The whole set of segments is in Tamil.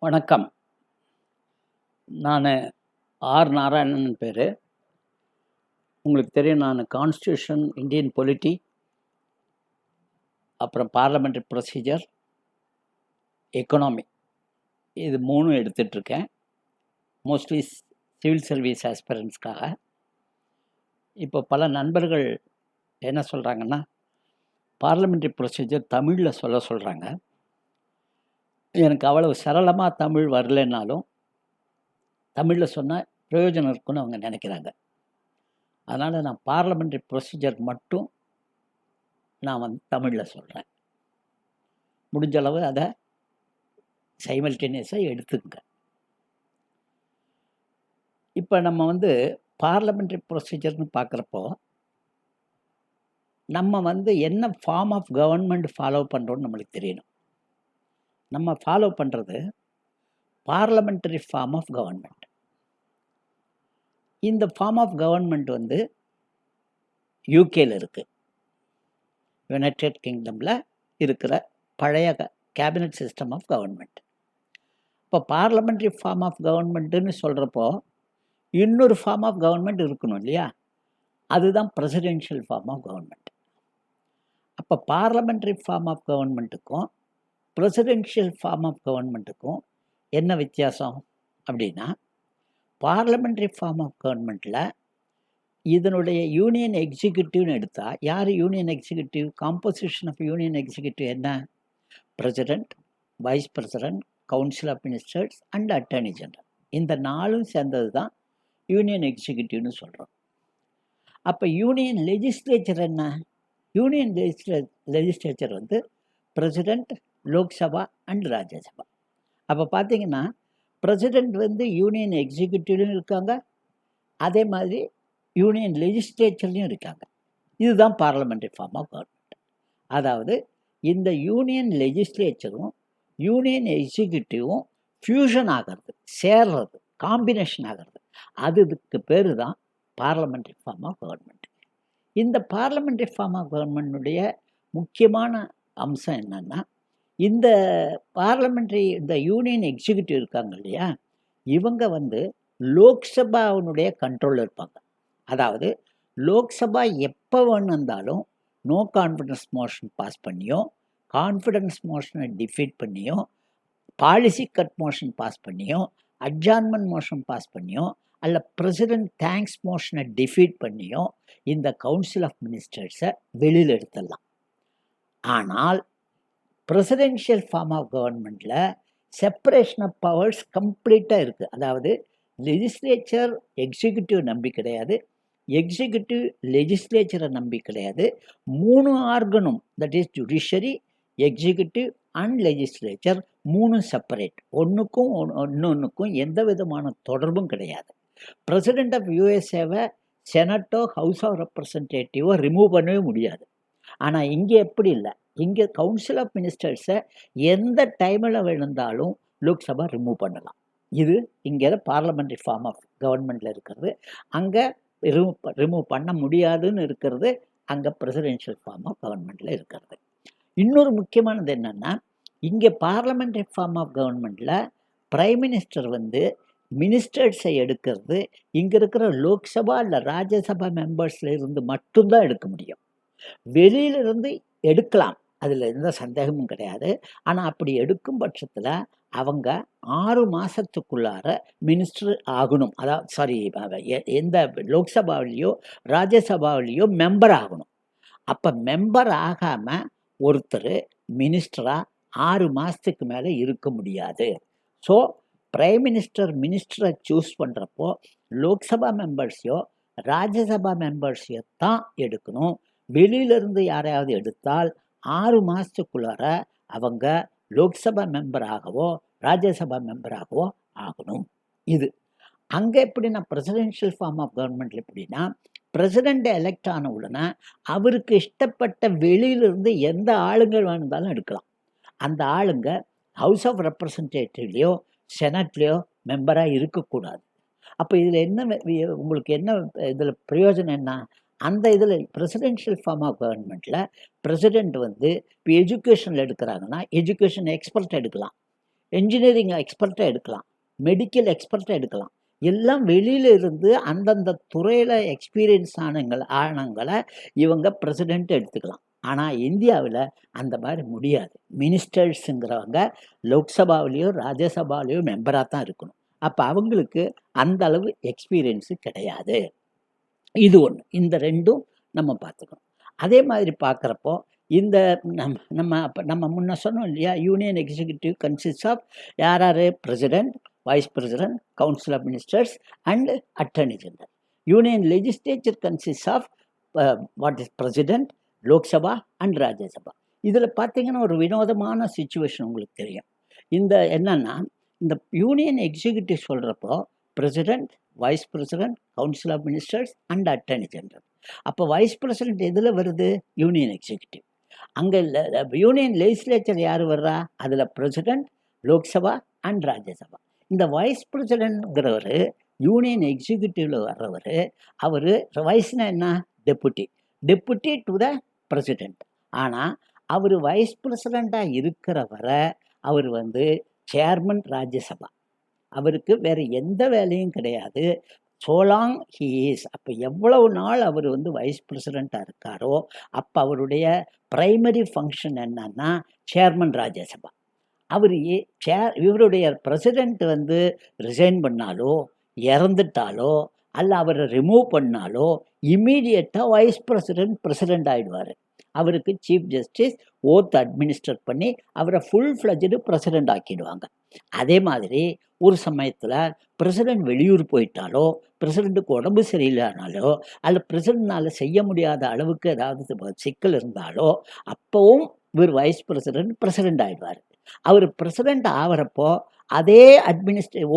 வணக்கம். நான் ஆர். நாராயணன் பேர். உங்களுக்கு தெரியும், நான் கான்ஸ்டியூஷன், இந்தியன் பொலிட்டி, அப்புறம் பார்லமெண்ட்ரி ப்ரொசீஜர், எக்கனாமி, இது 3 எடுத்துகிட்ருக்கேன். மோஸ்ட்லி சிவில் சர்வீஸ் ஆஸ்பிரண்ட்ஸ்க்காக. இப்போ பல நண்பர்கள் என்ன சொல்கிறாங்கன்னா, பார்லமெண்ட்ரி ப்ரொசீஜர் தமிழில் சொல்கிறாங்க. எனக்கு அவ்வளவு சரளமாக தமிழ் வரலைன்னாலும் தமிழில் சொன்னால் பிரயோஜனம் இருக்குன்னு அவங்க நினைக்கிறாங்க. அதனால் நான் பார்லமெண்ட்ரி ப்ரொசீஜர் மட்டும் நான் தமிழில் சொல்கிறேன். முடிஞ்ச அளவு அதை சைமல்டேனியஸாக எடுத்துக்கங்க. இப்போ நம்ம பார்லமெண்ட்ரி ப்ரொசீஜர்னு பார்க்குறப்போ நம்ம என்ன ஃபார்ம் ஆஃப் கவர்மெண்ட் ஃபாலோ பண்ணுறோன்னு நம்மளுக்கு தெரியணும். நம்ம ஃபாலோ பண்ணுறது பார்லமெண்டரி ஃபார்ம் ஆஃப் கவர்மெண்ட். இந்த ஃபார்ம் ஆஃப் கவர்மெண்ட் யூகேல இருக்குது, யுனைடெட் கிங்டமில் இருக்கிற பழைய கேபினட் சிஸ்டம் ஆஃப் கவர்மெண்ட். இப்போ பார்லமெண்ட்ரி ஃபார்ம் ஆஃப் கவர்மெண்ட்டுன்னு சொல்கிறப்போ இன்னொரு ஃபார்ம் ஆஃப் கவர்மெண்ட் இருக்கணும் இல்லையா? அதுதான் பிரசிடென்ஷியல் ஃபார்ம் ஆஃப் கவர்மெண்ட். அப்போ பார்லமெண்ட்ரி ஃபார்ம் ஆஃப் கவர்மெண்ட்டுக்கும் பிரசிடென்ஷியல் ஃபார்ம் ஆஃப் கவர்மெண்ட்டுக்கும் என்ன வித்தியாசம் அப்படின்னா, பார்லமெண்ட்ரி ஃபார்ம் ஆஃப் கவர்மெண்ட்டில் இதனுடைய யூனியன் எக்ஸிக்யூட்டிவ்னு எடுத்தால், யார் union executive? Composition of union executive என்ன? President, vice president, council of ministers and attorney general. இந்த 4ம் சேர்ந்தது தான் யூனியன் எக்ஸிக்யூட்டிவ்னு சொல்கிறோம். அப்போ யூனியன் லெஜிஸ்லேச்சர் என்ன? Union legislature president, Lok Sabha and Rajya Sabha. அப்போ பார்த்தீங்கன்னா பிரசிடெண்ட் யூனியன் எக்ஸிக்யூட்டிவ்லையும் இருக்காங்க, அதே மாதிரி யூனியன் லெஜிஸ்லேச்சர்லையும் இருக்காங்க. இதுதான் பார்லமெண்ட்ரி ஃபார்ம் ஆஃப் கவர்மெண்ட். அதாவது இந்த யூனியன் லெஜிஸ்லேச்சரும் யூனியன் எக்ஸிக்யூட்டிவும் ஃபியூஷன் ஆகிறது, சேர்றது, காம்பினேஷன் ஆகிறது. அதுக்கு பேர் தான் பார்லமெண்ட்ரி ஃபார்ம் ஆஃப் கவர்மெண்ட். இந்த பார்லமெண்ட்ரி ஃபார்ம் ஆஃப் கவர்மெண்ட்டுடைய முக்கியமான அம்சம் என்னென்னா, இந்த பார்லமெண்ட்ரி, இந்த யூனியன் எக்ஸிக்யூட்டிவ் இருக்காங்க இல்லையா, இவங்க லோக்சபாவினுடைய கண்ட்ரோலில் இருப்பாங்க. அதாவது லோக்சபா எப்போ வந்தாலும் நோ கான்ஃபிடன்ஸ் மோஷன் பாஸ் பண்ணியோ, கான்ஃபிடன்ஸ் மோஷனை டிஃபீட் பண்ணியோ, பாலிசி கட் மோஷன் பாஸ் பண்ணியோ, அட்ஜார்ன்மெண்ட் மோஷன் பாஸ் பண்ணியோ, அல்ல பிரசிடெண்ட் தேங்க்ஸ் மோஷனை டிஃபீட் பண்ணியோ இந்த கவுன்சில் ஆஃப் மினிஸ்டர்ஸை வெளியில் எடுத்துடலாம். ஆனால் பிரசிடென்ஷியல் ஃபார்ம் ஆஃப் கவர்மெண்ட்டில் செப்பரேஷன் ஆஃப் பவர்ஸ் கம்ப்ளீட்டாக இருக்குது. அதாவது லெஜிஸ்லேச்சர் எக்ஸிக்யூட்டிவ் நம்பி கிடையாது, எக்ஸிக்யூட்டிவ் லெஜிஸ்லேச்சரை நம்பி கிடையாது. 3 ஆர்கனும், that is judiciary, executive and legislature, 3 separate. ஒன்றுக்கும் இன்னொன்றுக்கும் எந்த விதமான தொடர்பும் கிடையாது. பிரசிடெண்ட் ஆஃப் யூஎஸ்ஏவை செனட்டோ ஹவுஸ் ஆஃப் ரெப்ரசன்டேட்டிவோ ரிமூவ் பண்ணவே முடியாது. ஆனால் இங்கே எப்படி இல்லை, இங்கே கவுன்சில் ஆஃப் மினிஸ்டர்ஸை எந்த டைமில் விழுந்தாலும் லோக்சபா ரிமூவ் பண்ணலாம். இது இங்கே பார்லமெண்ட்ரி ஃபார்ம் ஆஃப் கவர்மெண்ட்டில் இருக்கிறது. அங்கே ரிமூவ் பண்ண முடியாதுன்னு இருக்கிறது அங்கே பிரசிடென்ஷியல் ஃபார்ம் ஆஃப் கவர்மெண்ட்டில் இருக்கிறது. இன்னொரு முக்கியமானது என்னென்னா, இங்கே பார்லமெண்ட்ரி ஃபார்ம் ஆஃப் கவர்மெண்ட்டில் பிரைம் மினிஸ்டர் மினிஸ்டர்ஸை எடுக்கிறது இங்கே இருக்கிற லோக்சபா இல்லை ராஜ்யசபா மெம்பர்ஸில் இருந்து மட்டும்தான் எடுக்க முடியும். வெளியிலிருந்து எடுக்கலாம், அதில் எந்த சந்தேகமும் கிடையாது. ஆனால் அப்படி எடுக்கும் பட்சத்தில் அவங்க 6 மாதத்துக்குள்ளார மினிஸ்டர் ஆகணும். அதாவது எந்த லோக்சபாவிலையோ ராஜ்யசபாவிலையோ மெம்பர் ஆகணும். அப்போ மெம்பர் ஆகாமல் ஒருத்தர் மினிஸ்டராக 6 மாதத்துக்கு மேலே இருக்க முடியாது. ஸோ பிரைம் மினிஸ்டரை சூஸ் பண்ணுறப்போ லோக்சபா மெம்பர்ஸையோ ராஜ்யசபா மெம்பர்ஸையோ தான் எடுக்கணும். வெளியிலிருந்து யாரையாவது எடுத்தால் 6 மாதத்துக்குள்ளார அவங்க லோக்சபா மெம்பராகவோ ராஜ்யசபா மெம்பராகவோ ஆகணும். இது அங்கே எப்படின்னா, பிரசிடென்ஷியல் ஃபார்ம் ஆஃப் கவர்மெண்ட்டில் எப்படின்னா, பிரசிடெண்ட் எலெக்ட் ஆன உடனே அவருக்கு இஷ்டப்பட்ட வெளியிலிருந்து எந்த ஆளுங்கள் வேணுந்தாலும் எடுக்கலாம். அந்த ஆளுங்க ஹவுஸ் ஆஃப் ரெப்ரசன்டேட்டிவ்லேயோ செனட்லேயோ மெம்பராக இருக்கக்கூடாது. அப்போ இதில் உங்களுக்கு என்ன இதில் பிரயோஜனம் என்ன? அந்த இதில் பிரசிடென்ஷியல் ஃபார்ம் ஆஃப் கவர்மெண்ட்டில் பிரசிடெண்ட் இப்போ எஜுகேஷனில் எடுக்கிறாங்கன்னா எஜுகேஷன் எக்ஸ்பர்ட் எடுக்கலாம், என்ஜினியரிங் எக்ஸ்பர்ட்டை எடுக்கலாம், மெடிக்கல் எக்ஸ்பர்ட்டை எடுக்கலாம். எல்லாம் வெளியில இருந்து அந்தந்த துறையில எக்ஸ்பீரியன்ஸ் ஆனவங்கள இவங்க பிரசிடென்ட் எடுத்துக்கலாம். ஆனா இந்தியாவுல அந்த மாரி முடியாது. மினிஸ்டர்ஸுங்கிறவங்க லோக்சபாவிலயோ, ராஜ்யசபாவிலயோ மெம்பரா தான் இருக்கணும். அப்ப அவங்களுக்கு அந்த அளவு எக்ஸ்பீரியன்ஸ் கிடையாது. இது ஒண்ணு. இந்த 2ம் நம்ம பார்த்துக்கணும். அதே மாதிரி பார்க்குறப்போ, இந்த நம்ம முன்ன சொன்னோம் இல்லையா? யூனியன் எக்ஸிக்யூட்டிவ் கன்சிஸ்ட்ஸ் ஆஃப் யார்? President, vice president, council of ministers and attorney general. Union legislature consists of what is president, Lok Sabha and Rajya Sabha. இதில் பார்த்தீங்கன்னா ஒரு வினோதமான சிச்சுவேஷன் உங்களுக்கு தெரியும். என்னன்னா, இந்த யூனியன் எக்ஸிக்யூட்டிவ் சொல்கிறப்போ president, vice president, council of ministers and attorney general. அப்போ வைஸ் பிரசிடென்ட் எதில் வருது? Union executive. அங்கே யூனியன் லெஜிஸ்லேச்சர் யார் வர்றா? அதில் பிரசிடென்ட், லோக்சபா அண்ட் ராஜ்யசபா. இந்த வைஸ் பிரசிடென்ட்ங்கிறவர் யூனியன் எக்ஸிக்யூட்டிவ்ல வர்றவர். அவர் வைஸ்னா என்ன? Deputy to the president. ஆனால் அவர் வைஸ் பிரசிடெண்ட்டாக இருக்கிற வரை அவர் சேர்மன் ராஜ்யசபா. அவருக்கு வேறு எந்த வேலையும் கிடையாது. So long he is. அப்போ எவ்வளவு நாள் அவர் வைஸ் பிரசிடெண்ட்டாக இருக்காரோ அப்போ அவருடைய பிரைமரி ஃபங்க்ஷன் என்னன்னா சேர்மன் ராஜ்யசபா. அவர் இவருடைய பிரசிடெண்ட் ரிசைன் பண்ணாலோ, இறந்துட்டாலோ, அல்ல அவரை ரிமூவ் பண்ணாலோ இம்மீடியட்டாக வைஸ் பிரசிடெண்ட் ஆகிடுவார். அவருக்கு சீஃப் ஜஸ்டிஸ் ஓத் அட்மினிஸ்டர் பண்ணி அவரை ஃபுல் ஃப்ளஜ்டு பிரசிடெண்ட் ஆக்கிடுவாங்க. அதே மாதிரி ஒரு சமயத்தில் பிரசிடெண்ட் வெளியூர் போயிட்டாலோ, பிரசிடெண்ட்டுக்கு உடம்பு சரியில்லைனாலோ, அல்ல பிரசிடெண்ட்னால் செய்ய முடியாத அளவுக்கு ஏதாவது சிக்கல் இருந்தாலோ அப்போவும் இவர் வைஸ் பிரசிடெண்ட் ஆகிடுவார். அவர் பிரசிடெண்ட் ஆகிறப்போ அதே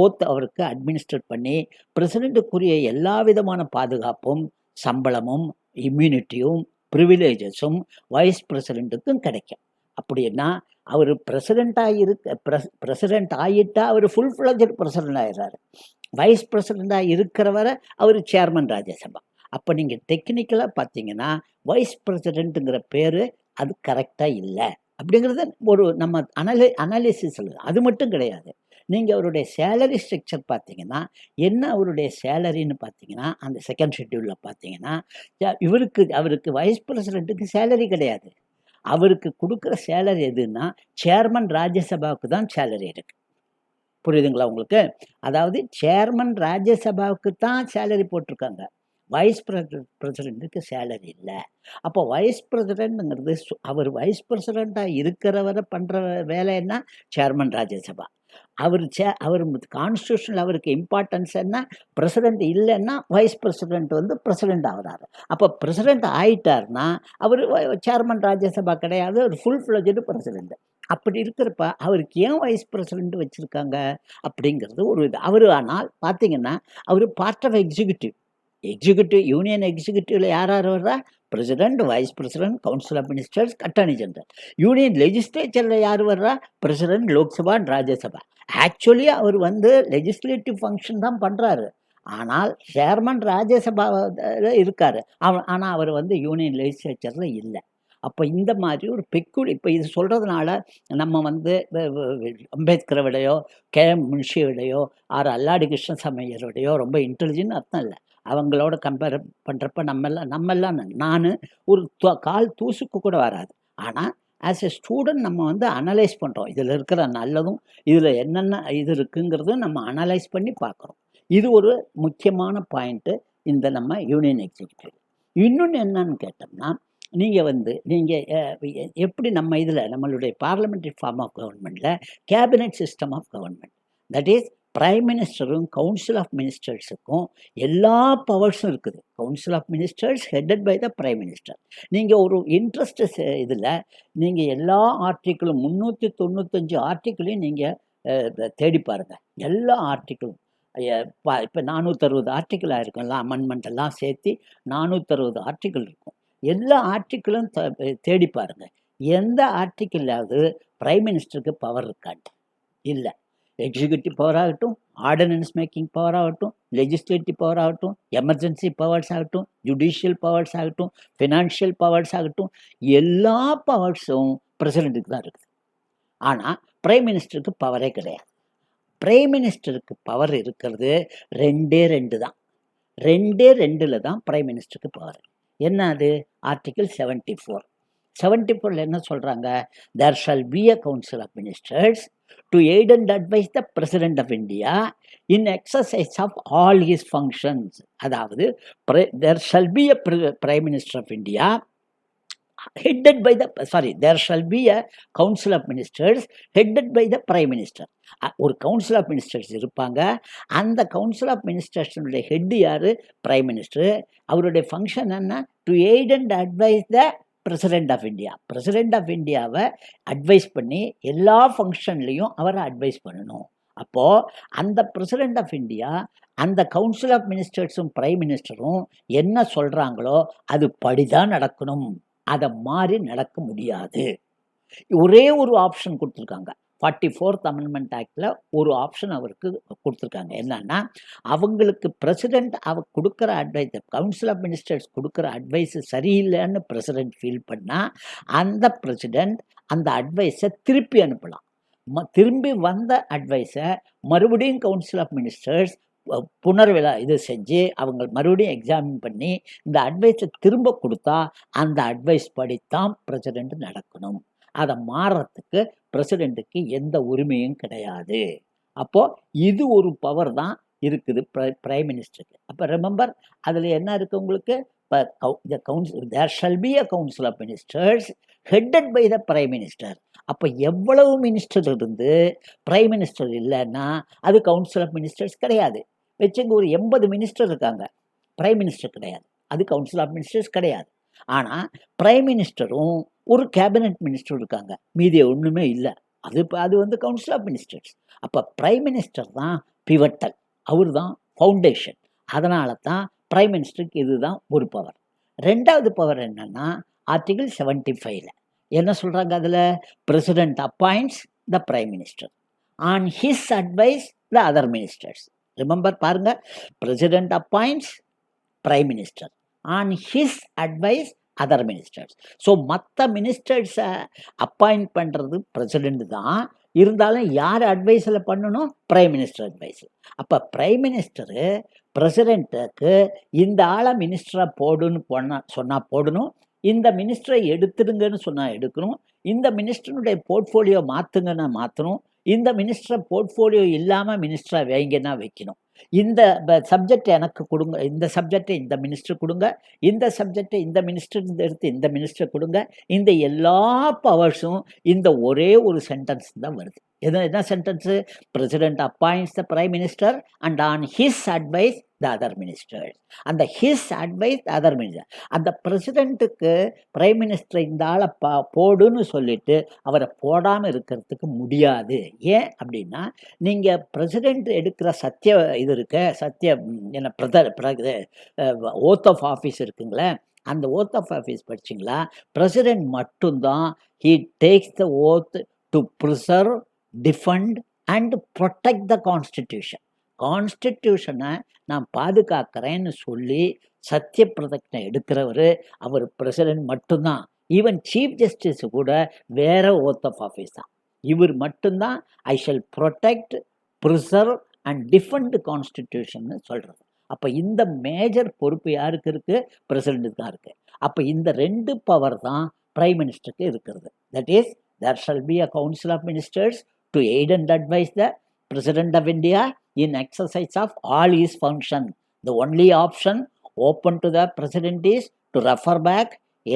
ஓத் அவருக்கு அட்மினிஸ்டர் பண்ணி பிரசிடெண்ட்டுக்குரிய எல்லா விதமான பாதுகாப்பும், சம்பளமும், இம்யூனிட்டியும், ப்ரிவிலேஜஸும் வைஸ் பிரசிடெண்ட்டுக்கும் கிடைக்கும். அப்படின்னா அவர் பிரசிடெண்ட் ஆகிட்டா அவர் ஃபுல் ஃப்ளஜ்டு பிரசிடெண்ட் ஆகிடுறாரு. வைஸ் பிரசிடெண்ட்டாக இருக்கிறவரை அவர் சேர்மன் ராஜ்யசபா. அப்போ நீங்கள் டெக்னிக்கலாக பார்த்தீங்கன்னா வைஸ் பிரசிடெண்ட்டுங்கிற பேர் அது கரெக்டாக இல்லை அப்படிங்கிறது ஒரு நம்ம அனாலிசிஸ் சொல்லுது. அது மட்டும் கிடையாது. நீங்கள் அவருடைய சேலரி ஸ்ட்ரக்சர் பார்த்தீங்கன்னா என்ன அவருடைய சேலரின்னு பார்த்தீங்கன்னா அந்த செகண்ட் ஷெட்யூலில் பார்த்தீங்கன்னா அவருக்கு வைஸ் பிரசிடெண்ட்டுக்கு சேலரி கிடையாது. அவருக்கு கொடுக்குற சேலரி எதுன்னா சேர்மன் ராஜ்யசபாவுக்கு தான் சேலரி இருக்குது. புரியுதுங்களா உங்களுக்கு? அதாவது சேர்மன் ராஜ்யசபாவுக்கு தான் சேலரி போட்டிருக்காங்க. வைஸ் பிரசிடெண்ட்டுக்கு சேலரி இல்லை. அப்போ வைஸ் பிரசிடெண்ட்டுங்கிறது அவர் வைஸ் பிரசிடெண்ட்டாக இருக்கிறவரை பண்ணுற வேலை என்ன? சேர்மன் ராஜ்யசபா. அவர் கான்ஸ்டியூஷனில் அவருக்கு இம்பார்ட்டன்ஸ் என்ன? பிரசிடெண்ட் இல்லைன்னா வைஸ் பிரசிடெண்ட் பிரசிடெண்ட் ஆகிறாரு. அப்போ பிரசிடெண்ட் ஆயிட்டார்னா அவர் சேர்மன் ராஜ்யசபா கிடையாது, அவர் ஃபுல் ஃப்ளஜ்டு பிரசிடெண்ட். அப்படி இருக்கிறப்ப அவருக்கு ஏன் வைஸ் பிரசிடெண்ட் வச்சுருக்காங்க அப்படிங்கிறது ஒரு இது. அவர் ஆனால் பார்த்தீங்கன்னா அவர் பார்ட் ஆஃப் எக்ஸிக்யூட்டிவ். யூனியன் எக்ஸிக்யூட்டிவ்ல யார் வர்றா? President, vice president, council of ministers, attorney general. Union லெஜிஸ்லேச்சரில் யார் வர்றா? பிரசிடெண்ட், லோக்சபா, ராஜ்யசபா. ஆக்சுவலி அவர் லெஜிஸ்லேட்டிவ் ஃபங்க்ஷன் தான் பண்ணுறாரு. ஆனால் சேர்மன் ராஜ்யசபா இருக்கார். ஆனால் அவர் யூனியன் லெஜிஸ்லேச்சரில் இல்லை. அப்போ இந்த மாதிரி ஒரு இப்போ இது சொல்கிறதுனால நம்ம அம்பேத்கரை விடையோ, முன்ஷியை விடையோ, அல்லாடி கிருஷ்ணசாமியரை விடையோ ரொம்ப இன்டெலிஜென்ட் அர்த்தம் இல்லை. அவங்களோட கம்பேர் பண்ணுறப்ப நம்மெல்லாம் நான் ஒரு கால் தூசுக்கு கூட வராது. ஆனால் ஆஸ் எ ஸ்டூடெண்ட் நம்ம அனலைஸ் பண்ணுறோம். இதில் இருக்கிற நல்லதும் இதில் என்னென்ன இது இருக்குங்கிறதும் நம்ம அனலைஸ் பண்ணி பார்க்குறோம். இது ஒரு முக்கியமான பாயிண்ட்டு இந்த நம்ம யூனியன் எக்ஸிக்யூட்டிவ். இன்னொன்று என்னன்னு கேட்டோம்னா நீங்கள் எப்படி நம்ம இதில் நம்மளுடைய பார்லிமெண்ட்ரி ஃபார்ம் ஆஃப் கவர்மெண்ட்டில் cabinet system of government, that is prime மினிஸ்டரும் கவுன்சில் ஆஃப் மினிஸ்டர்ஸுக்கும் எல்லா பவர்ஸும் இருக்குது. Council of ministers headed by the prime minister. நீங்கள் ஒரு இன்ட்ரெஸ்ட் இதில் நீங்கள் எல்லா ஆர்டிக்கிளும் 395 ஆர்டிக்கிளையும் நீங்கள் தேடி பாருங்கள். எல்லா ஆர்டிக்கிளும் இப்போ 460 ஆர்டிக்கிள் ஆகிருக்கும். எல்லாம் அமெண்ட்மெண்ட் எல்லாம் சேர்த்து 460 ஆர்டிக்கிள் இருக்கும். எல்லா ஆர்டிக்கிளும் தேடி பாருங்கள். எந்த ஆர்டிக்கிளாவது பிரைம் மினிஸ்டருக்கு பவர் இருக்காட்டு? இல்லை. எக்ஸிக்யூட்டிவ் பவர் ஆகட்டும், ஆர்டினன்ஸ் மேக்கிங் பவர் ஆகட்டும், லெஜிஸ்லேட்டிவ் பவர் ஆகட்டும், எமர்ஜென்சி பவர்ஸ் ஆகட்டும், ஜுடிஷியல் பவர்ஸ் ஆகட்டும், ஃபினான்ஷியல் பவர்ஸ் ஆகட்டும், எல்லா பவர்ஸும் பிரசிடெண்ட்டுக்கு தான் இருக்குது. ஆனால் பிரைம் மினிஸ்டருக்கு பவரே கிடையாது. பிரைம் மினிஸ்டருக்கு பவர் இருக்கிறது 2 தான். 2 தான் பிரைம் மினிஸ்டருக்கு பவர். என்ன அது? ஆர்டிகிள் 74 என்ன சொல்கிறாங்க? there shall be a council of ministers to aid and advise the president of India in exercise of all his functions. அதாவது there shall be a prime minister of India headed by there shall be a council of ministers headed by the prime minister. ஒரு கவுன்சில் ஆஃப் மினிஸ்டர்ஸ் இருப்பாங்க. அந்த கவுன்சில் ஆஃப் மினிஸ்டர்ஸுடைய ஹெட் யார்? Prime minister. அவருடைய ஃபங்க்ஷன் என்ன? To aid and advise the president of India. President of இந்தியாவை அட்வைஸ் பண்ணி எல்லா ஃபங்க்ஷன்லேயும் அவரை அட்வைஸ் பண்ணணும். அப்போது அந்த பிரசிடென்ட் ஆஃப் இந்தியா அந்த கவுன்சில் ஆஃப் மினிஸ்டர்ஸும் பிரைம் மினிஸ்டரும் என்ன சொல்கிறாங்களோ அது படிதான் நடக்கணும். அதை மாறி நடக்க முடியாது. ஒரே ஒரு ஆப்ஷன் கொடுத்துருக்காங்க. 44th Amendment ஆக்டில் ஒரு ஆப்ஷன் அவருக்கு கொடுத்துருக்காங்க. என்னன்னா, அவங்களுக்கு பிரசிடென்ட் கொடுக்குற அட்வைஸ், கவுன்சில் ஆஃப் மினிஸ்டர்ஸ் கொடுக்குற அட்வைஸு சரியில்லைன்னு பிரசிடென்ட் ஃபீல் பண்ணால் அந்த பிரசிடென்ட் அந்த அட்வைஸை திருப்பி அனுப்பலாம். திரும்பி வந்த அட்வைஸை மறுபடியும் கவுன்சில் ஆஃப் மினிஸ்டர்ஸ் இது செஞ்சு அவங்க மறுபடியும் எக்ஸாமின் பண்ணி இந்த அட்வைஸை திரும்ப கொடுத்தா அந்த அட்வைஸ் படித்தான் பிரசிடென்ட் நடக்கணும். அதை மாறுறதுக்கு பிரசிடென்ட்டுக்கு எந்த உரிமையும் கிடையாது. அப்போது இது ஒரு பவர் தான் இருக்குது பிரைம் மினிஸ்டருக்கு. அப்போ ரிமெம்பர், அதில் என்ன இருக்குது உங்களுக்கு? there shall be a council of ministers headed by the prime minister. அப்போ எவ்வளவு மினிஸ்டர் இருந்து பிரைம் மினிஸ்டர் இல்லைன்னா அது கவுன்சில் ஆஃப் மினிஸ்டர்ஸ் கிடையாது. வச்சுங்க, ஒரு 80 மினிஸ்டர் இருக்காங்க, பிரைம் மினிஸ்டர் கிடையாது, அது கவுன்சில் ஆஃப் மினிஸ்டர்ஸ் கிடையாது. ஆனால் பிரைம் மினிஸ்டரும் ஒரு கேபினட் மினிஸ்டர் இருக்காங்க, மீதி ஒன்றுமே இல்லை, அது வந்து கவுன்சில் ஆஃப் மினிஸ்டர்ஸ். அப்போ பிரைம் மினிஸ்டர் தான் பிவட்டல், அவர் தான் ஃபவுண்டேஷன். அதனால தான் பிரைம் மினிஸ்டருக்கு இதுதான் ஒரு பவர். ரெண்டாவது பவர் என்னன்னா, ஆர்டிகிள் 75 என்ன சொல்கிறாங்க? அதில் president appoints the prime minister on his advice the other ministers. Remember பாருங்க, president appoints prime minister on his advice other ministers. So மற்ற மினிஸ்டர்ஸை அப்பாயிண்ட் பண்ணுறது பிரசிடென்ட் தான், இருந்தாலும் யார் அட்வைஸில் பண்ணணும்? Prime minister advice. அப்போ பிரைம் மினிஸ்டரு பிரசிடென்ட்டுக்கு இந்த ஆளை மினிஸ்டரை போடுன்னு சொன்னால் போடணும், இந்த மினிஸ்டரை எடுத்துடுங்கன்னு சொன்னால் எடுக்கணும், இந்த மினிஸ்டருடைய போர்ட்ஃபோலியோ மாற்றுங்கன்னா மாற்றணும், இந்த மினிஸ்டரை போர்ட்ஃபோலியோ இல்லாமல் மினிஸ்டரை வைங்கன்னா வைக்கணும். இந்த சப்ஜெக்ட் எனக்கு கொடுங்க, இந்த சப்ஜெக்டை இந்த மினிஸ்டர் கொடுங்க, இந்த சப்ஜெக்டை இந்த மினிஸ்டர் எடுத்து இந்த மினிஸ்டர் கொடுங்க. இந்த எல்லா பவர்ஸும் இந்த ஒரே ஒரு சென்டென்ஸ் தான் வருது. என்ன சென்டென்ஸு? President appoints the prime minister and on his advice the other ministers. அந்த his advice the other minister. அந்த பிரசிடென்ட்டுக்கு பிரைம் மினிஸ்டர் இந்த ஆளை போடுன்னு சொல்லிட்டு அவரை போடாமல் இருக்கிறதுக்கு முடியாது. ஏன் அப்படின்னா, நீங்கள் பிரசிடென்ட் எடுக்கிற ஓத் ஆஃப் ஆஃபீஸ் இருக்குங்களே, அந்த ஓத் ஆஃப் ஆஃபீஸ் படிச்சிங்களா? பிரசிடென்ட் மட்டும்தான் he takes the oath to preserve, defend and protect the constitution. கான்ஸ்டிடியூஷனை நான் பாதுகாக்கிறேன்னு சொல்லி சத்திய பிரதிஜை எடுக்கிறவர் அவர் பிரசிடென்ட் மட்டும்தான். ஈவன் சீஃப் ஜஸ்டிஸ் கூட வேற ஓத் ஆஃப் ஆஃபீஸ் தான். இவர் மட்டும்தான் I shall protect, preserve and defend constitution சொல்கிறது. அப்போ இந்த மேஜர் பொறுப்பு யாருக்கு இருக்குது? பிரசிடென்ட்டுக்கு தான் இருக்குது. அப்போ இந்த 2 பவர் தான் பிரைம் மினிஸ்டருக்கு இருக்கிறது. That is, there shall be a council of ministers to aid and advise the President of India in exercise of all his functions. The only option open to the President is to refer back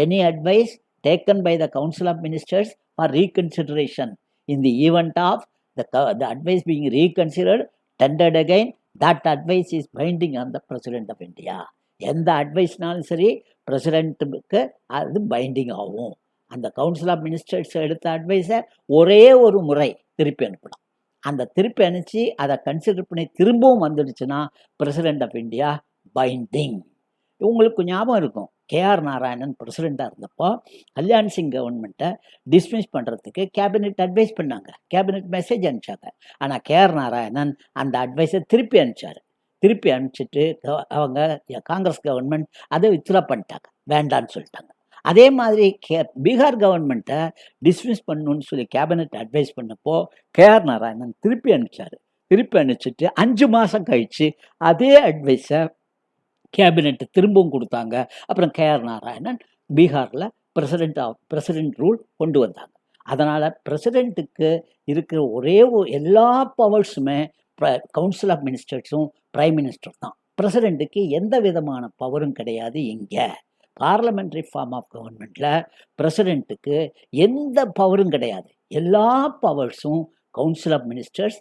any advice taken by the Council of Ministers for reconsideration. In the event of the advice being reconsidered, tendered again, that advice is binding on the President of India. எந்த அட்வைஸ்னாலும் சரி பிரசிடென்ட்டுக்கு அது பைண்டிங் ஆகும். அந்த கவுன்சில் ஆஃப் மினிஸ்டர்ஸ் எடுத்த அட்வைஸை ஒரே ஒரு முறை திருப்பி அனுப்பலாம். அந்த திருப்பி அனுப்பிச்சு அதை கன்சிடர் பண்ணி திரும்பவும் வந்துடுச்சுன்னா பிரசிடென்ட் ஆஃப் இந்தியா பைண்டிங். உங்களுக்கு ஞாபகம் இருக்கும், KR நாராயணன் பிரசிடெண்ட்டாக இருந்தப்போ கல்யாண் சிங் கவர்மெண்ட்டை டிஸ்மிஸ் பண்ணுறதுக்கு கேபினெட் அட்வைஸ் பண்ணாங்க, கேபினெட் மெசேஜ் அனுப்பிச்சாங்க. ஆனால் KR நாராயணன் அந்த அட்வைஸை திருப்பி அனுப்பிச்சார். திருப்பி அனுப்பிச்சிட்டு அவங்க காங்கிரஸ் கவர்மெண்ட் அதை வித்ட்ரா பண்ணிட்டாங்க, வேண்டான்னு சொல்லிட்டாங்க. அதே மாதிரி பீகார் கவர்மெண்ட்டை டிஸ்மிஸ் பண்ணணும்னு சொல்லி கேபினெட் அட்வைஸ் பண்ணப்போ கேஆர் நாராயணன் திருப்பி அனுப்பிச்சார். திருப்பி அனுப்பிச்சிட்டு 5 மாதம் கழித்து அதே அட்வைஸை கேபினெட்டு திரும்பவும் கொடுத்தாங்க. அப்புறம் கேஆர் நாராயணன் பீகாரில் பிரசிடென்ட் ரூல் கொண்டு வந்தாங்க. அதனால் பிரசிடெண்ட்டுக்கு இருக்கிற எல்லா பவர்ஸுமே கவுன்சில் ஆஃப் மினிஸ்டர்ஸும் பிரைம் மினிஸ்டர் தான். பிரசிடெண்ட்டுக்கு எந்த விதமான பவரும் கிடையாது. இங்கே பார்லமெண்ட்ரி ஃபார்ம் ஆஃப் கவர்மெண்ட்டில் பிரசிடெண்ட்டுக்கு எந்த பவரும் கிடையாது. எல்லா பவர்ஸும் council of ministers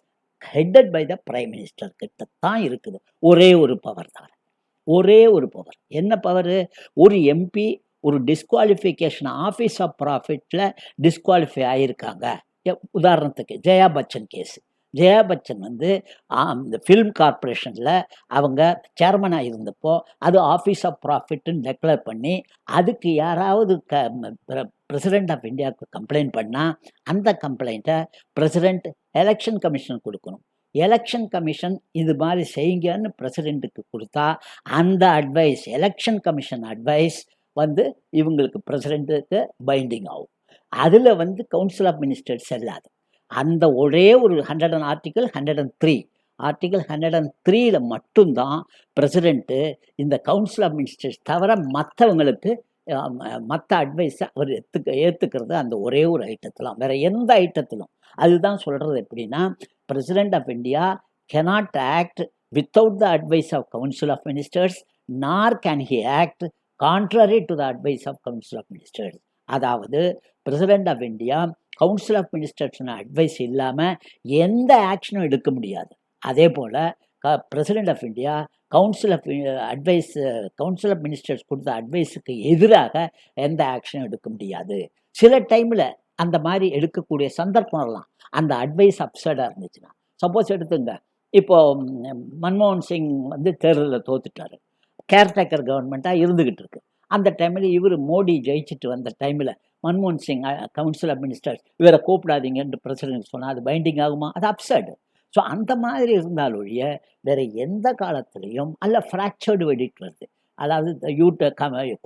headed by the prime minister கிட்ட தான் இருக்குது. ஒரே ஒரு பவர் தான். ஒரே ஒரு பவர். என்ன பவரு? ஒரு எம்பி ஒரு டிஸ்குவாலிஃபிகேஷன் ஆஃபீஸ் ஆஃப் ப்ராஃபிட்டில் டிஸ்குவாலிஃபை ஆகியிருக்காங்க. உதாரணத்துக்கு ஜெயா பச்சன் கேஸு. ஜெயா பச்சன் இந்த ஃபிலிம் கார்பரேஷனில் அவங்க சேர்மனாக இருந்தப்போ அது ஆஃபீஸ் ஆஃப் ப்ராஃபிட்னு டெக்ளேர் பண்ணி அதுக்கு யாராவது பிரசிடெண்ட் ஆஃப் இந்தியாவுக்கு கம்ப்ளைண்ட் பண்ணால் அந்த கம்ப்ளைண்ட்டை பிரசிடெண்ட் எலெக்ஷன் கமிஷன் கொடுக்கணும். எலெக்ஷன் கமிஷன் இது மாதிரி செய்யுங்கன்னு பிரசிடெண்ட்டுக்கு கொடுத்தா அந்த அட்வைஸ் எலெக்ஷன் கமிஷன் அட்வைஸ் இவங்களுக்கு பிரசிடெண்ட்டுக்கு பைண்டிங் ஆகும். அதில் கவுன்சில் ஆஃப் மினிஸ்டர்ஸ் செல்லாது. அந்த ஒரே ஒரு ஆர்டிகல் 103 மட்டும்தான் பிரசிடெண்ட்டு இந்த கவுன்சில் ஆஃப் மினிஸ்டர்ஸ் தவிர மற்ற அட்வைஸை அவர் ஏற்றுக்கிறது அந்த ஒரே ஒரு ஐட்டத்திலும், வேறு எந்த ஐட்டத்திலும். அதுதான் சொல்கிறது. எப்படின்னா, president of India cannot act without the advice of council of ministers, nor can he act contrary to the advice of council of ministers. அதாவது president of India council of மினிஸ்டர்ஸ்னு அட்வைஸ் இல்லாமல் எந்த ஆக்ஷனும் எடுக்க முடியாது. அதே போல் president of India council of ministers கொடுத்த அட்வைஸுக்கு எதிராக எந்த ஆக்ஷனும் எடுக்க முடியாது. சில டைமில் அந்த மாதிரி எடுக்கக்கூடிய சந்தர்ப்பம்லாம் அந்த அட்வைஸ் அப்சர்டாக இருந்துச்சுன்னா, சப்போஸ் எடுத்துங்க, இப்போது மன்மோகன் சிங் தேர்தலில் தோத்துட்டார். கேர்டேக்கர் கவர்மெண்ட்டாக இருந்துக்கிட்டு இருக்கு. அந்த டைமில் இவர் மோடி ஜெயிச்சுட்டு வந்த டைமில் மன்மோகன் சிங் கவுன்சில் ஆஃப் மினிஸ்டர்ஸ் இவரை கூப்பிடாதீங்கன்னு பிரசிடென்ட் சொன்னால் அது பைண்டிங் ஆகுமா? அது அப்சர்டு. ஸோ அந்த மாதிரி இருந்தாலொழிய வேறு எந்த காலத்துலேயும் அல்ல ஃப்ராக்சர்டு வெடிக்ட் வருது. அதாவது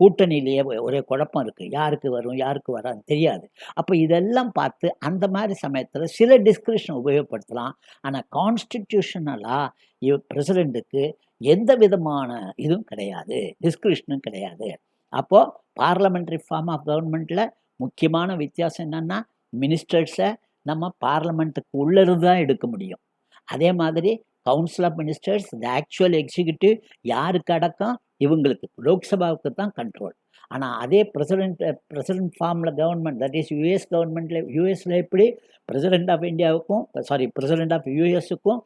கூட்டணியிலேயே ஒரே குழப்பம் இருக்குது. யாருக்கு வரும் யாருக்கு வரான்னு தெரியாது. அப்போ இதெல்லாம் பார்த்து அந்த மாதிரி சமயத்தில் சில டிஸ்கிரிப்ஷன் உபயோகப்படுத்தலாம். ஆனால் கான்ஸ்டிடியூஷனலாக பிரசிடெண்ட்டுக்கு எந்த விதமான இதுவும் கிடையாது, டிஸ்கிரிப்ஷனும் கிடையாது. அப்போது பார்லமெண்ட்ரி ஃபார்ம் ஆஃப் கவர்மெண்ட்டில் முக்கியமான வித்தியாசம் என்னென்னா, மினிஸ்டர்ஸை நம்ம பார்லமெண்ட்டுக்கு உள்ளிருந்து தான் எடுக்க முடியும். அதே மாதிரி council of ministers the actual executive யாருக்கு அடக்கம்? இவங்களுக்கு, லோக்சபாவுக்கு தான் கண்ட்ரோல். ஆனால் அதே பிரசிடெண்ட் ஃபார்மில் கவர்மெண்ட், தட் இஸ் யூஎஸ் கவர்மெண்ட்டில், யூஎஸில் எப்படி பிரசிடெண்ட் ஆஃப் இந்தியாவுக்கும் பிரசிடெண்ட் ஆஃப் யூஎஸுக்கும்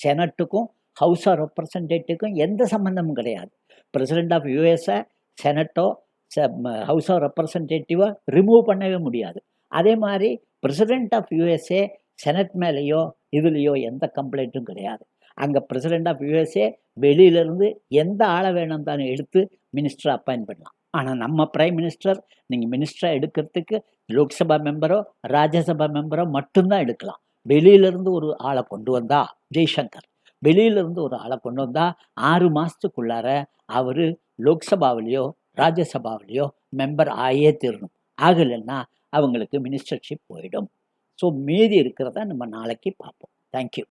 செனட்டுக்கும் ஹவுஸ் ஆஃப் ரெப்ரசன்டேட்டிவ்க்கும் எந்த சம்மந்தமும் கிடையாது. பிரசிடெண்ட் ஆஃப் யூஎஸை செனட்டோ ஹவுஸ் ஆஃப் ரெப்ரசன்டேட்டிவை ரிமூவ் பண்ணவே முடியாது. அதே மாதிரி பிரசிடெண்ட் ஆஃப் யூஎஸ்ஏ செனட் மேலேயோ இதுலேயோ எந்த கம்ப்ளைண்ட்டும் கிடையாது. அங்கே பிரசிடெண்ட் ஆஃப் யூஎஸ்ஏ வெளியிலேருந்து எந்த ஆளை வேணும் தானே எடுத்து மினிஸ்டரை அப்பாயின்ட் பண்ணலாம். ஆனால் நம்ம பிரைம் மினிஸ்டர் நீங்கள் மினிஸ்டரை எடுக்கிறதுக்கு லோக்சபா மெம்பரோ ராஜ்யசபா மெம்பரோ மட்டும்தான் எடுக்கலாம். வெளியிலேருந்து ஒரு ஆளை கொண்டு வந்தா, ஜெய்சங்கர் வெளியிலேருந்து ஒரு ஆளை கொண்டு வந்தால் 6 மாதத்துக்குள்ளார அவர் லோக்சபாவிலையோ ராஜ்யசபாவிலையோ மெம்பர் ஆகியே தீரணும். ஆகலைன்னா அவங்களுக்கு மினிஸ்டர்ஷிப் போயிடும். ஸோ மீதி இருக்கிறத நம்ம நாளைக்கு பார்ப்போம். தேங்க்யூ.